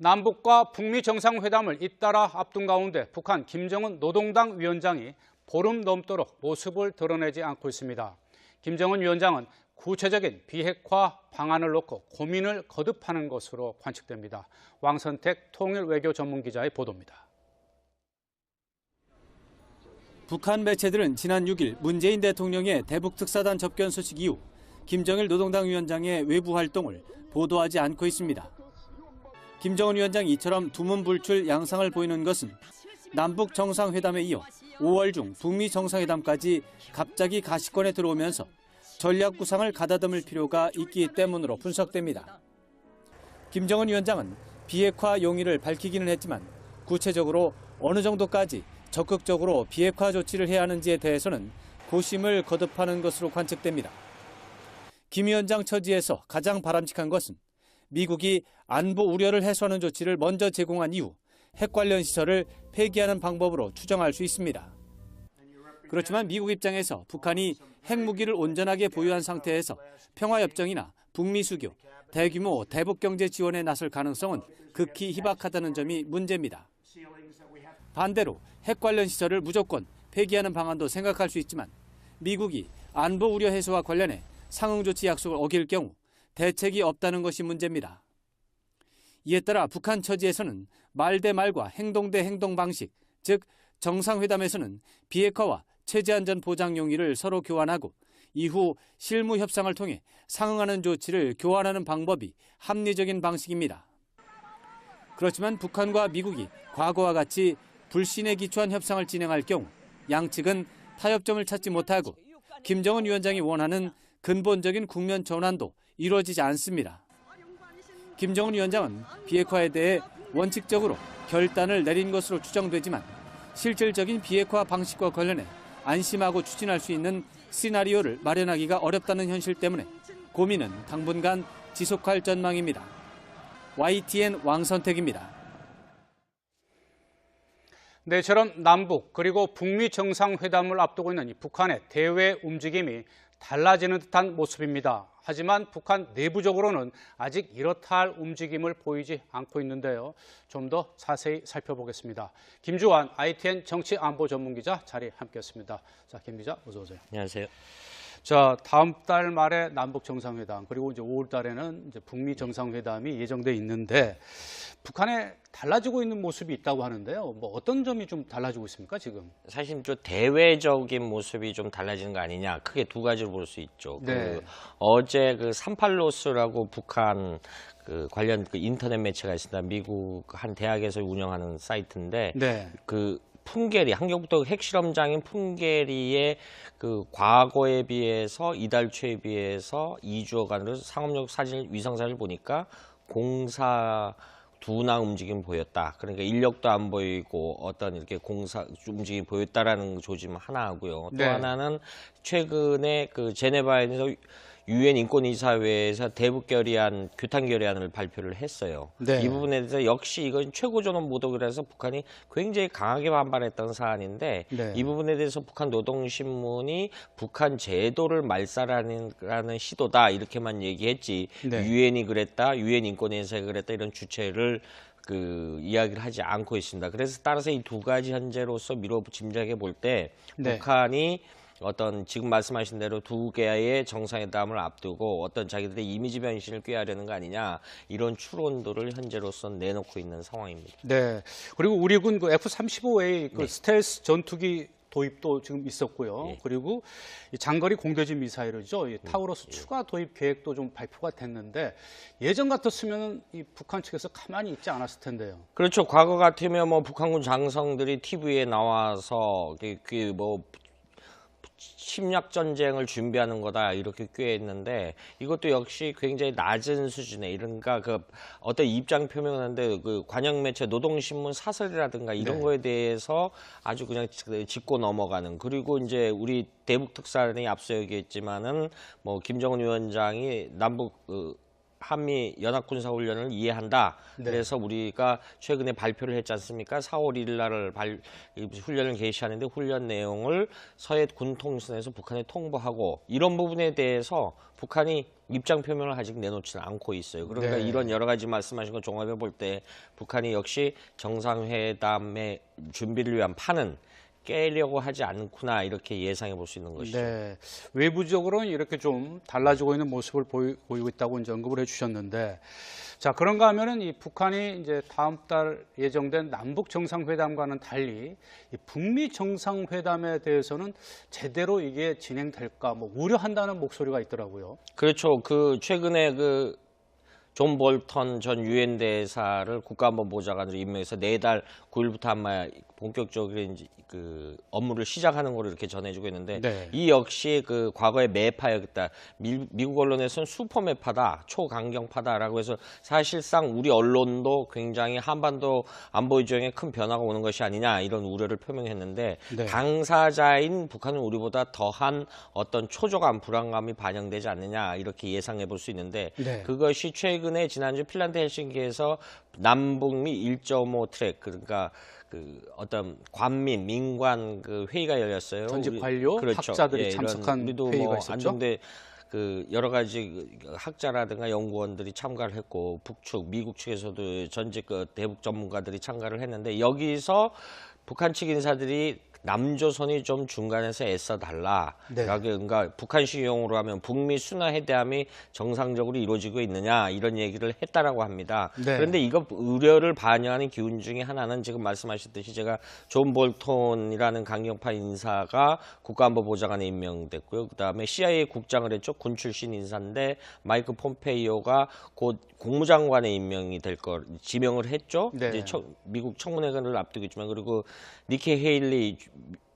남북과 북미 정상회담을 잇따라 앞둔 가운데 북한 김정은 노동당 위원장이 보름 넘도록 모습을 드러내지 않고 있습니다. 김정은 위원장은 구체적인 비핵화 방안을 놓고 고민을 거듭하는 것으로 관측됩니다. 왕선택 통일외교 전문기자의 보도입니다. 북한 매체들은 지난 6일 문재인 대통령의 대북 특사단 접견 소식 이후 김정일 노동당 위원장의 외부 활동을 보도하지 않고 있습니다. 김정은 위원장이 이처럼 두문불출 양상을 보이는 것은 남북 정상회담에 이어 5월 중 북미 정상회담까지 갑자기 가시권에 들어오면서 전략 구상을 가다듬을 필요가 있기 때문으로 분석됩니다. 김정은 위원장은 비핵화 용의를 밝히기는 했지만 구체적으로 어느 정도까지 적극적으로 비핵화 조치를 해야 하는지에 대해서는 고심을 거듭하는 것으로 관측됩니다. 김 위원장 처지에서 가장 바람직한 것은 미국이 안보 우려를 해소하는 조치를 먼저 제공한 이후 핵 관련 시설을 폐기하는 방법으로 추정할 수 있습니다. 그렇지만 미국 입장에서 북한이 핵무기를 온전하게 보유한 상태에서 평화협정이나 북미 수교, 대규모 대북 경제 지원에 나설 가능성은 극히 희박하다는 점이 문제입니다. 반대로 핵 관련 시설을 무조건 폐기하는 방안도 생각할 수 있지만 미국이 안보 우려 해소와 관련해 상응 조치 약속을 어길 경우 대책이 없다는 것이 문제입니다. 이에 따라 북한 처지에서는 말 대 말과 행동 대 행동 방식, 즉 정상회담에서는 비핵화와 체제안전 보장 용의를 서로 교환하고 이후 실무 협상을 통해 상응하는 조치를 교환하는 방법이 합리적인 방식입니다. 그렇지만 북한과 미국이 과거와 같이 불신에 기초한 협상을 진행할 경우 양측은 타협점을 찾지 못하고 김정은 위원장이 원하는 근본적인 국면 전환도 이루어지지 않습니다. 김정은 위원장은 비핵화에 대해 원칙적으로 결단을 내린 것으로 추정되지만 실질적인 비핵화 방식과 관련해 안심하고 추진할 수 있는 시나리오를 마련하기가 어렵다는 현실 때문에 고민은 당분간 지속할 전망입니다. YTN 왕선택입니다. 내처럼 남북 그리고 북미 정상회담을 앞두고 있는 이 북한의 대외 움직임이 달라지는 듯한 모습입니다. 하지만 북한 내부적으로는 아직 이렇다 할 움직임을 보이지 않고 있는데요. 좀 더 자세히 살펴보겠습니다. 김주환 ITN 정치안보 전문기자 자리에 함께했습니다. 자, 김 기자 어서 오세요. 안녕하세요. 자, 다음 달 말에 남북 정상회담 그리고 이제 5월 달에는 이제 북미 정상회담이 예정돼 있는데 북한에 달라지고 있는 모습이 있다고 하는데요. 뭐 어떤 점이 좀 달라지고 있습니까, 지금? 사실 좀 대외적인 모습이 좀 달라지는 거 아니냐. 크게 두 가지로 볼 수 있죠. 네. 어제 그 38로스라고 북한 관련 인터넷 매체가 있습니다. 미국 한 대학에서 운영하는 사이트인데 네. 풍계리, 한국부터 핵실험장인 풍계리의 과거에 비해서 이달 초에 비해서 2주여간으로 상업용 사진, 위성사진을 보니까 공사 둔화 움직임 보였다. 그러니까 인력도 안 보이고 어떤 이렇게 공사 움직임이 보였다라는 조짐 하나 하고요. 또 네. 하나는 최근에 제네바에서 유엔 인권이사회에서 대북 결의안, 규탄 결의안을 발표를 했어요. 네. 이 부분에 대해서 역시 이건 최고전원 모독이라서 북한이 굉장히 강하게 반발했던 사안인데 네. 이 부분에 대해서 북한 노동신문이 북한 제도를 말살하는 시도다 이렇게만 얘기했지 네. 유엔이 그랬다, 유엔 인권이사회가 그랬다 이런 주체를 이야기를 하지 않고 있습니다. 그래서 따라서 이 두 가지 현재로서 미뤄 짐작해 볼 때 네. 북한이 어떤 지금 말씀하신 대로 두 개의 정상회담을 앞두고 어떤 자기들의 이미지 변신을 꾀하려는 거 아니냐 이런 추론들을 현재로서는 내놓고 있는 상황입니다. 네. 그리고 우리 군 F-35A 네. 스텔스 전투기 도입도 지금 있었고요. 예. 그리고 이 장거리 공대지 미사일이죠. 이 타우러스 추가 도입 계획도 좀 발표가 됐는데 예전 같았으면 이 북한 측에서 가만히 있지 않았을 텐데요. 그렇죠. 과거 같으면 뭐 북한군 장성들이 TV에 나와서 침략 전쟁을 준비하는 거다 이렇게 꾀했는데 이것도 역시 굉장히 낮은 수준의 이른가 어떤 입장 표명을 하는데 관영 매체 노동신문 사설이라든가 이런 네. 거에 대해서 아주 그냥 짚고 넘어가는 그리고 이제 우리 대북 특사단이 앞서 얘기했지만은 뭐 김정은 위원장이 남북 한미 연합군사훈련을 이해한다. 네. 그래서 우리가 최근에 발표를 했지 않습니까? 4월 1일 날을 훈련을 개시하는데 훈련 내용을 서해 군통선에서 북한에 통보하고 이런 부분에 대해서 북한이 입장 표명을 아직 내놓지는 않고 있어요. 그러니까 네. 이런 여러 가지 말씀하신 거 종합해 볼 때 북한이 역시 정상회담의 준비를 위한 판은 깨려고 하지 않구나 이렇게 예상해 볼 수 있는 것이죠. 네, 외부적으로는 이렇게 좀 달라지고 있는 모습을 보이고 있다고 이제 언급을 해주셨는데, 자 그런가 하면은 이 북한이 이제 다음 달 예정된 남북 정상회담과는 달리 이 북미 정상회담에 대해서는 제대로 이게 진행될까 뭐 우려한다는 목소리가 있더라고요. 그렇죠. 그 최근에 그 존 볼턴 전 유엔 대사를 국가안보보좌관으로 임명해서 내달 9일부터 아마 본격적으로 이제 그 업무를 시작하는 걸로 이렇게 전해지고 있는데 네. 이 역시 그 과거의 매파였다. 미국 언론에서는 슈퍼 매파다, 초강경파다라고 해서 사실상 우리 언론도 굉장히 한반도 안보 지형에 큰 변화가 오는 것이 아니냐 이런 우려를 표명했는데 네. 당사자인 북한은 우리보다 더한 어떤 초조감, 불안감이 반영되지 않느냐 이렇게 예상해 볼 수 있는데 네. 그것이 최근에 지난주 핀란드 헬싱키에서 남북미 1.5 트랙 그러니까 그 어떤 관민 민관 그 회의가 열렸어요. 전직 관료, 그렇죠. 학자들이 예, 참석한 우리도 회의가 뭐 있었죠. 안정대 그 여러 가지 그 학자라든가 연구원들이 참가를 했고 북측, 미국 측에서도 전직 그 대북 전문가들이 참가를 했는데 여기서 북한 측 인사들이 남조선이 좀 중간에서 애써 달라. 네. 그러니까 북한식 용어로 하면 북미 순화 회담이 정상적으로 이루어지고 있느냐 이런 얘기를 했다라고 합니다. 네. 그런데 이거 우려를 반영하는 기운 중에 하나는 지금 말씀하셨듯이 제가 존 볼턴이라는 강경파 인사가 국가안보보좌관에 임명됐고요. 그다음에 CIA 국장을 했죠. 군 출신 인사인데 마이크 폼페이오가 곧 국무장관에 임명이 될 거 지명을 했죠. 네. 이제 미국 청문회를 앞두고 있지만 그리고 니키 헤일리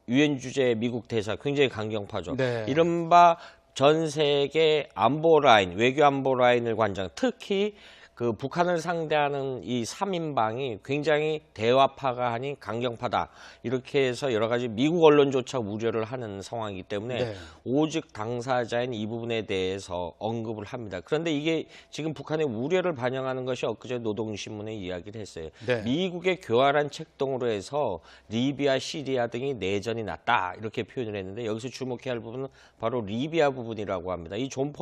유엔 주재 미국 대사 굉장히 강경파죠. 네. 이른바 전 세계 안보 라인, 외교 안보 라인을 관장, 특히 그 북한을 상대하는 이 3인방이 굉장히 대화파가 아닌 강경파다. 이렇게 해서 여러 가지 미국 언론조차 우려를 하는 상황이기 때문에 네. 오직 당사자인 이 부분에 대해서 언급을 합니다. 그런데 이게 지금 북한의 우려를 반영하는 것이 엊그제 노동신문에 이야기를 했어요. 네. 미국의 교활한 책동으로 해서 리비아, 시리아 등이 내전이 났다. 이렇게 표현을 했는데 여기서 주목해야 할 부분은 바로 리비아 부분이라고 합니다. 이 존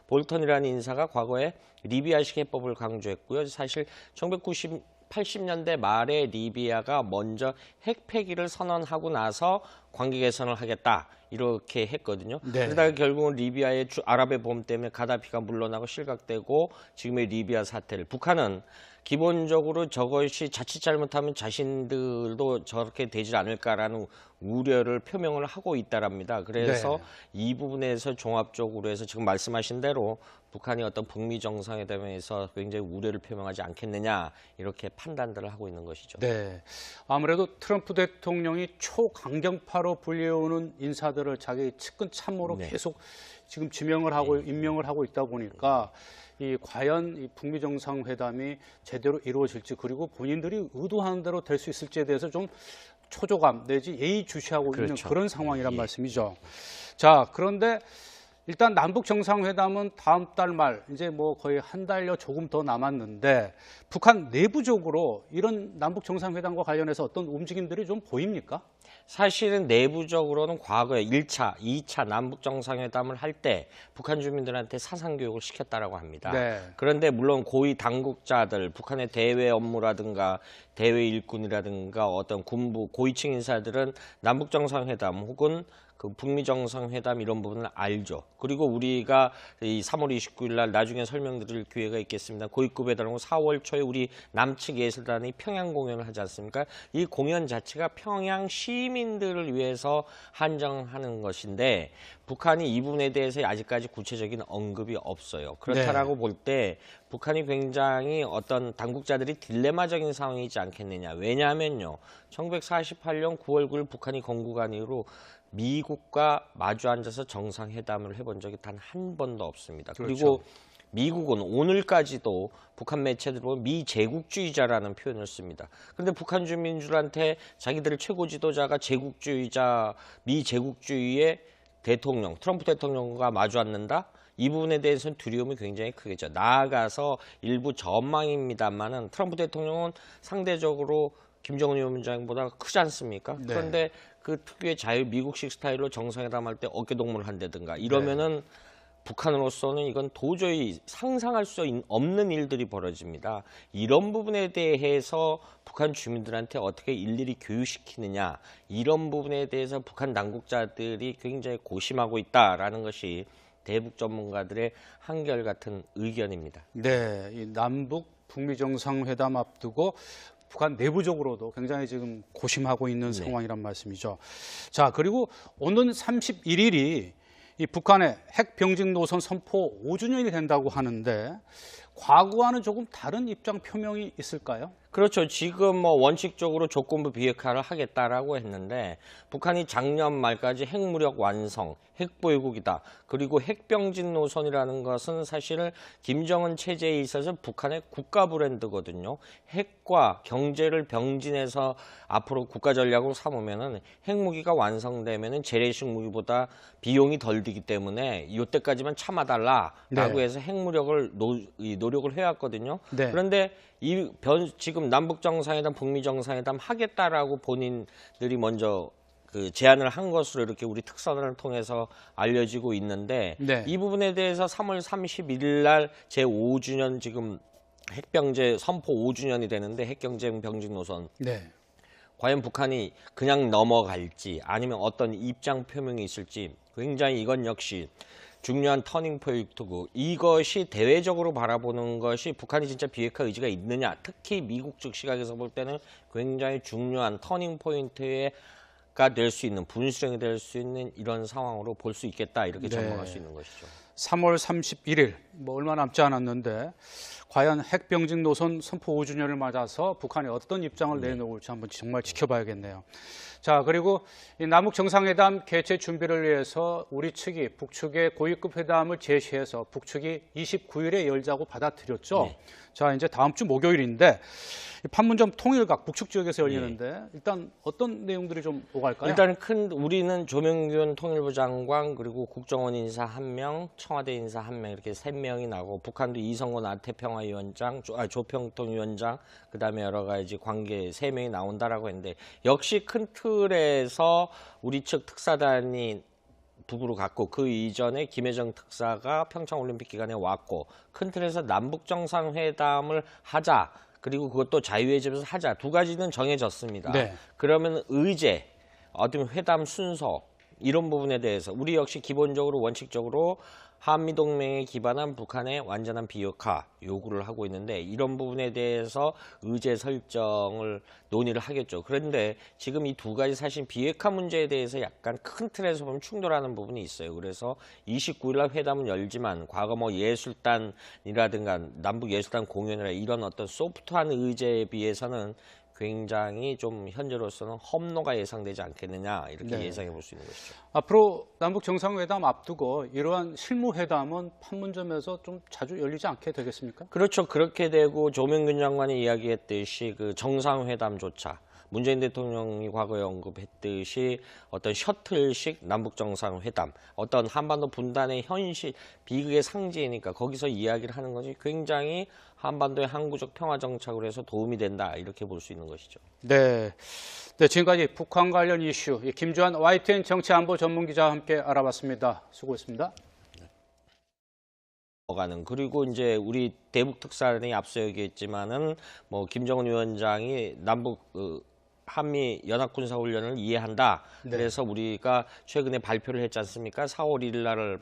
볼턴이라는 인사가 과거에 리비아식 해법을 강조했고요. 사실 1980년대 말에 리비아가 먼저 핵 폐기를 선언하고 나서 관계 개선을 하겠다. 이렇게 했거든요. 네. 그러다가 결국은 리비아의 아랍의 봄 때문에 가다피가 물러나고 실각되고 지금의 리비아 사태를 북한은 기본적으로 저것이 자칫 잘못하면 자신들도 저렇게 되지 않을까라는 우려를 표명을 하고 있다랍니다. 그래서 네. 이 부분에서 종합적으로 해서 지금 말씀하신 대로 북한이 어떤 북미 정상회담에서 굉장히 우려를 표명하지 않겠느냐 이렇게 판단들을 하고 있는 것이죠. 네, 아무래도 트럼프 대통령이 초강경파로 불리우는 인사들을 자기 측근 참모로 네. 계속 지금 지명을 하고 임명을 하고 있다 보니까 이 과연 이 북미 정상회담이 제대로 이루어질지 그리고 본인들이 의도하는 대로 될 수 있을지에 대해서 좀 초조감 내지 예의주시하고 있는 그렇죠. 그런 상황이란 예. 말씀이죠. 자, 그런데 일단 남북 정상회담은 다음 달 말 이제 뭐 거의 한 달여 조금 더 남았는데 북한 내부적으로 이런 남북 정상회담과 관련해서 어떤 움직임들이 좀 보입니까? 사실은 내부적으로는 과거에 1차, 2차 남북 정상회담을 할 때 북한 주민들한테 사상 교육을 시켰다라고 합니다. 네. 그런데 물론 고위 당국자들, 북한의 대외 업무라든가 대외 일꾼이라든가 어떤 군부 고위층 인사들은 남북 정상회담 혹은 그 북미 정상회담 이런 부분을 알죠. 그리고 우리가 이 3월 29일 날 나중에 설명드릴 기회가 있겠습니다. 고위급에 달하고 4월 초에 우리 남측 예술단이 평양 공연을 하지 않습니까? 이 공연 자체가 평양 시민들을 위해서 한정하는 것인데 북한이 이 부분에 대해서 아직까지 구체적인 언급이 없어요. 그렇다라고 볼 때 북한이 굉장히 어떤 당국자들이 딜레마적인 상황이지 않겠느냐. 왜냐하면요. 1948년 9월 9일 북한이 건국한 이후로 미국과 마주 앉아서 정상회담을 해본 적이 단 한 번도 없습니다. 그렇죠. 그리고 미국은 오늘까지도 북한 매체들 보면 미제국주의자라는 표현을 씁니다. 그런데 북한 주민들한테 자기들 최고 지도자가 제국주의자, 미제국주의의 대통령, 트럼프 대통령과 마주 앉는다? 이 부분에 대해서는 두려움이 굉장히 크겠죠. 나아가서 일부 전망입니다만은 트럼프 대통령은 상대적으로 김정은 위원장보다 크지 않습니까? 네. 그런데 그 특유의 미국식 스타일로 정상회담할 때 어깨동무를 한다든가 이러면은 북한으로서는 이건 도저히 상상할 수 없는 일들이 벌어집니다. 이런 부분에 대해서 북한 주민들한테 어떻게 일일이 교육시키느냐, 이런 부분에 대해서 북한 당국자들이 굉장히 고심하고 있다라는 것이 대북 전문가들의 한결같은 의견입니다. 네, 이 남북 북미 정상회담 앞두고 북한 내부적으로도 굉장히 지금 고심하고 있는 상황이란 말씀이죠. 자, 그리고 오는 31일이 이 북한의 핵 병직 노선 선포 5주년이 된다고 하는데 과거와는 조금 다른 입장 표명이 있을까요? 그렇죠. 지금 뭐 원칙적으로 조건부 비핵화를 하겠다라고 했는데 북한이 작년 말까지 핵무력 완성, 핵보유국이다. 그리고 핵병직 노선이라는 것은 사실 김정은 체제에 있어서 북한의 국가 브랜드거든요. 핵과 경제를 병진해서 앞으로 국가 전략으로 삼으면은 핵무기가 완성되면은 재래식 무기보다 비용이 덜 들기 때문에 이때까지만 참아달라라고 네. 해서 핵무력을 노력을 해왔거든요. 네. 그런데 지금 남북 정상회담, 북미 정상회담 하겠다라고 본인들이 먼저 그 제안을 한 것으로 이렇게 우리 특사단을 통해서 알려지고 있는데 네. 이 부분에 대해서 3월 31일 날 제5주년 지금 핵병제 선포 5주년이 되는데 핵경쟁 병직 노선 네. 과연 북한이 그냥 넘어갈지 아니면 어떤 입장 표명이 있을지 굉장히 이건 역시 중요한 터닝 포인트고 이것이 대외적으로 바라보는 것이 북한이 진짜 비핵화 의지가 있느냐 특히 미국 측 시각에서 볼 때는 굉장히 중요한 터닝 포인트가 될 수 있는 분수령이 될 수 있는 이런 상황으로 볼 수 있겠다 이렇게 네. 전망할 수 있는 것이죠. 3월 31일 뭐 얼마 남지 않았는데 과연 핵병직 노선 선포 5주년을 맞아서 북한이 어떤 입장을 내놓을지 한번 정말 지켜봐야겠네요. 자, 그리고 이 남북 정상회담 개최 준비를 위해서 우리 측이 북측의 고위급 회담을 제시해서 북측이 29일에 열자고 받아들였죠. 네. 자, 이제 다음 주 목요일인데 이 판문점 통일각 북측 지역에서 열리는데 일단 어떤 내용들이 좀 오갈까요? 일단 우리는 조명균 통일부 장관 그리고 국정원 인사 1명, 청와대 인사 1명 이렇게 3명이 나고 북한도 이성곤 아태평화위원장, 조평통위원장 그다음에 여러 가지 관계 3명이 나온다라고 했는데 역시 큰 틀에서 우리 측 특사단이 북으로 갔고 그 이전에 김혜정 특사가 평창올림픽 기간에 왔고 큰 틀에서 남북정상회담을 하자. 그리고 그것도 자유의 집에서 하자. 두 가지는 정해졌습니다. 네. 그러면 의제, 어떤 회담 순서 이런 부분에 대해서 우리 역시 기본적으로 원칙적으로 한미동맹에 기반한 북한의 완전한 비핵화 요구를 하고 있는데 이런 부분에 대해서 의제 설정을 논의를 하겠죠. 그런데 지금 이 두 가지 사실 비핵화 문제에 대해서 약간 큰 틀에서 보면 충돌하는 부분이 있어요. 그래서 29일 날 회담은 열지만 과거 뭐 예술단이라든가 남북예술단 공연이라 이런 어떤 소프트한 의제에 비해서는 굉장히 좀 현재로서는 험로가 예상되지 않겠느냐 이렇게 네. 예상해 볼 수 있는 것이죠. 앞으로 남북 정상회담 앞두고 이러한 실무회담은 판문점에서 좀 자주 열리지 않게 되겠습니까? 그렇죠. 그렇게 되고 조명균 장관이 이야기했듯이 그 정상회담조차 문재인 대통령이 과거에 언급했듯이 어떤 셔틀식 남북 정상회담, 어떤 한반도 분단의 현실, 비극의 상징이니까 거기서 이야기를 하는 것이 굉장히 한반도의 항구적 평화 정착으로 해서 도움이 된다 이렇게 볼 수 있는 것이죠. 네. 네, 지금까지 북한 관련 이슈 김주환 YTN 정치안보 전문기자와 함께 알아봤습니다. 수고했습니다. 그리고 이제 우리 대북 특사단이 앞서 얘기했지만은 뭐 김정은 위원장이 남북 한미 연합군사훈련을 이해한다. 네. 그래서 우리가 최근에 발표를 했지 않습니까? 4월 1일 날을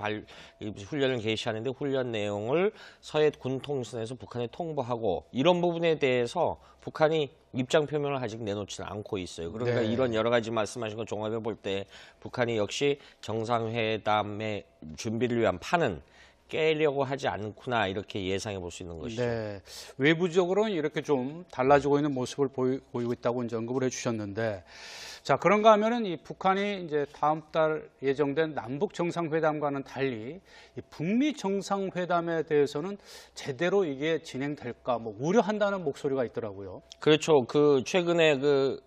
훈련을 개시하는데 훈련 내용을 서해 군통선에서 북한에 통보하고 이런 부분에 대해서 북한이 입장 표명을 아직 내놓지는 않고 있어요. 그러니까 네. 이런 여러 가지 말씀하신 거 종합해 볼 때 북한이 역시 정상회담의 준비를 위한 판은 깨려고 하지 않구나 이렇게 예상해 볼 수 있는 것이죠. 네, 외부적으로는 이렇게 좀 달라지고 있는 모습을 보이고 있다고 이제 언급을 해주셨는데, 자 그런가 하면은 이 북한이 이제 다음 달 예정된 남북 정상회담과는 달리 이 북미 정상회담에 대해서는 제대로 이게 진행될까 뭐 우려한다는 목소리가 있더라고요. 그렇죠. 그 최근에 그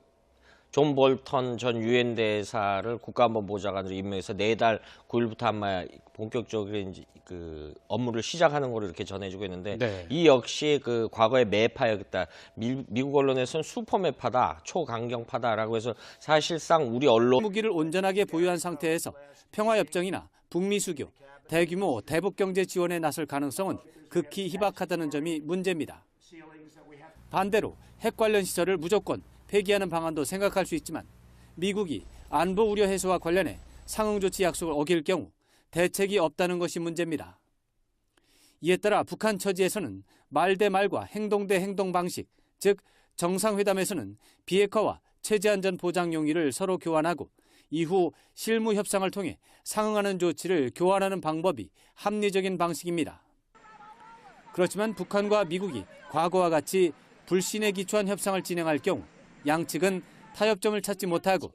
존 볼턴 전 유엔 대사를 국가안보보좌관으로 임명해서 내달 9일부터 아마 본격적으로 이제 그 업무를 시작하는 걸로 이렇게 전해지고 있는데 네. 이 역시 그 과거의 매파였다. 미국 언론에서는 슈퍼 매파다, 초강경파다라고 해서 사실상 우리 언론 무기를 온전하게 보유한 상태에서 평화협정이나 북미 수교, 대규모 대북 경제 지원에 나설 가능성은 극히 희박하다는 점이 문제입니다. 반대로 핵 관련 시설을 무조건 폐기하는 방안도 생각할 수 있지만 미국이 안보 우려 해소와 관련해 상응 조치 약속을 어길 경우 대책이 없다는 것이 문제입니다. 이에 따라 북한 처지에서는 말 대 말과 행동 대 행동 방식, 즉 정상회담에서는 비핵화와 체제안전 보장 용의를 서로 교환하고 이후 실무 협상을 통해 상응하는 조치를 교환하는 방법이 합리적인 방식입니다. 그렇지만 북한과 미국이 과거와 같이 불신에 기초한 협상을 진행할 경우 양측은 타협점을 찾지 못하고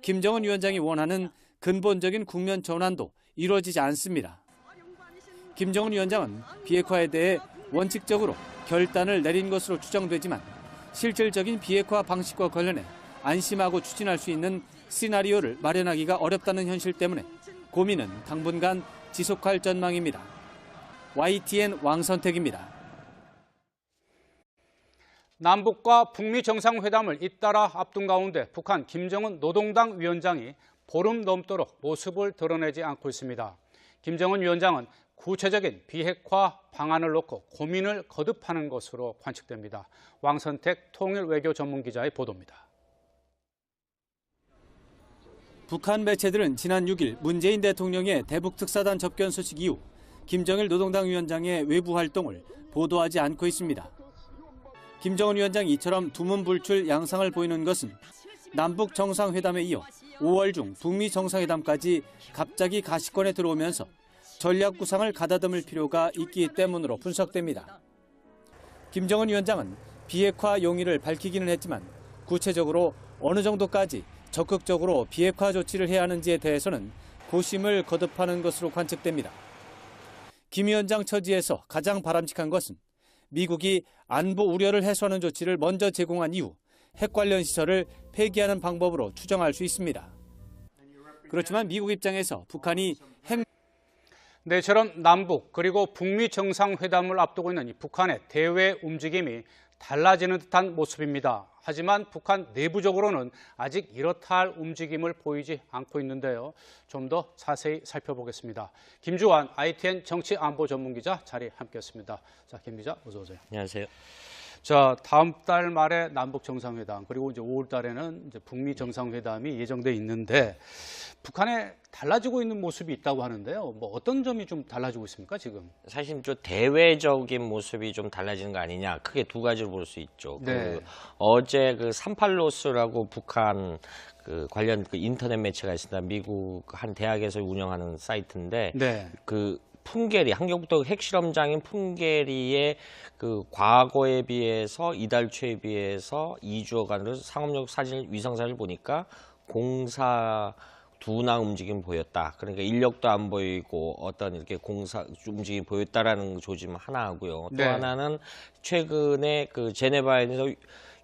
김정은 위원장이 원하는 근본적인 국면 전환도 이루어지지 않습니다. 김정은 위원장은 비핵화에 대해 원칙적으로 결단을 내린 것으로 추정되지만 실질적인 비핵화 방식과 관련해 안심하고 추진할 수 있는 시나리오를 마련하기가 어렵다는 현실 때문에 고민은 당분간 지속할 전망입니다. YTN 왕선택입니다. 남북과 북미 정상회담을 잇따라 앞둔 가운데 북한 김정은 노동당 위원장이 보름 넘도록 모습을 드러내지 않고 있습니다. 김정은 위원장은 구체적인 비핵화 방안을 놓고 고민을 거듭하는 것으로 관측됩니다. 왕선택 통일외교 전문기자의 보도입니다. 북한 매체들은 지난 6일 문재인 대통령의 대북 특사단 접견 소식 이후 김정일 노동당 위원장의 외부 활동을 보도하지 않고 있습니다. 김정은 위원장이 이처럼 두문불출 양상을 보이는 것은 남북 정상회담에 이어 5월 중 북미 정상회담까지 갑자기 가시권에 들어오면서 전략 구상을 가다듬을 필요가 있기 때문으로 분석됩니다. 김정은 위원장은 비핵화 용의를 밝히기는 했지만 구체적으로 어느 정도까지 적극적으로 비핵화 조치를 해야 하는지에 대해서는 고심을 거듭하는 것으로 관측됩니다. 김 위원장 처지에서 가장 바람직한 것은 미국이 안보 우려를 해소하는 조치를 먼저 제공한 이후 핵 관련 시설을 폐기하는 방법으로 추정할 수 있습니다. 그렇지만 미국 입장에서 북한이 핵 네, 저런 남북 그리고 북미 정상회담을 앞두고 있는 이 북한의 대외 움직임이 달라지는 듯한 모습입니다. 하지만 북한 내부적으로는 아직 이렇다 할 움직임을 보이지 않고 있는데요. 좀 더 자세히 살펴보겠습니다. 김주환 ITN 정치안보 전문기자 자리에 함께했습니다. 자, 김 기자 어서 오세요. 안녕하세요. 자, 다음 달 말에 남북 정상회담 그리고 이제 5월 달에는 이제 북미 정상회담이 예정돼 있는데 북한에 달라지고 있는 모습이 있다고 하는데요. 뭐 어떤 점이 좀 달라지고 있습니까, 지금? 사실 좀 대외적인 모습이 좀 달라지는 거 아니냐, 크게 두 가지로 볼 수 있죠. 네. 어제 그 삼팔로스라고 북한 그 관련 그 인터넷 매체가 있습니다. 미국 한 대학에서 운영하는 사이트인데 네. 그 풍계리, 한경북도 핵실험장인 풍계리의 그 과거에 비해서 이달 초에 비해서 2주여간으로 상업용 사진, 위성사진을 보니까 공사 둔화 움직임 보였다. 그러니까 인력도 안 보이고 어떤 이렇게 공사 움직임이 보였다라는 조짐 하나 하고요. 또 네. 하나는 최근에 그 제네바에서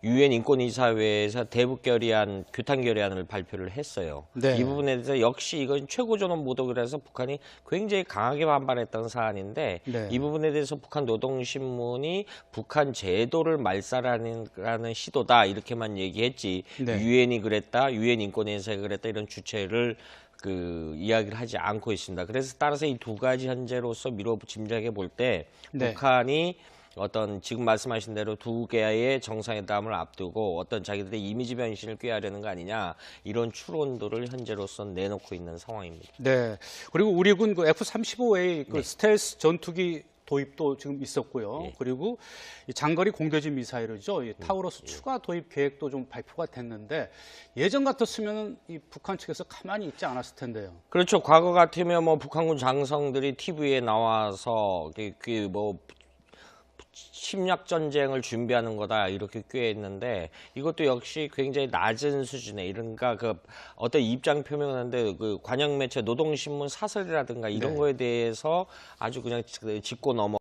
유엔 인권이사회에서 대북 결의안, 규탄 결의안을 발표를 했어요. 네. 이 부분에 대해서 역시 이건 최고전원 모독이라서 북한이 굉장히 강하게 반발했던 사안인데 네. 이 부분에 대해서 북한 노동신문이 북한 제도를 말살하는 시도다 이렇게만 얘기했지 네. 유엔이 그랬다, 유엔 인권이사회가 그랬다 이런 주체를 그 이야기를 하지 않고 있습니다. 그래서 따라서 이 두 가지 현재로서 미뤄 짐작해 볼 때 네. 북한이 어떤 지금 말씀하신 대로 두 개의 정상회담을 앞두고 어떤 자기들의 이미지 변신을 꾀하려는 거 아니냐 이런 추론도를 현재로서 내놓고 있는 상황입니다. 네. 그리고 우리 군 그 F-35A 그 네. 스텔스 전투기 도입도 지금 있었고요. 예. 그리고 이 장거리 공대지 미사일이죠. 이 타우러스 예. 추가 도입 계획도 좀 발표가 됐는데 예전 같았으면 이 북한 측에서 가만히 있지 않았을 텐데요. 그렇죠. 과거 같으면 뭐 북한군 장성들이 TV에 나와서 뭐 침략 전쟁을 준비하는 거다 이렇게 꾀했는데 이것도 역시 굉장히 낮은 수준의 이른가 그 어떤 입장 표명하는데 그 관영 매체 노동신문 사설이라든가 이런 네. 거에 대해서 아주 그냥 짚고 넘어.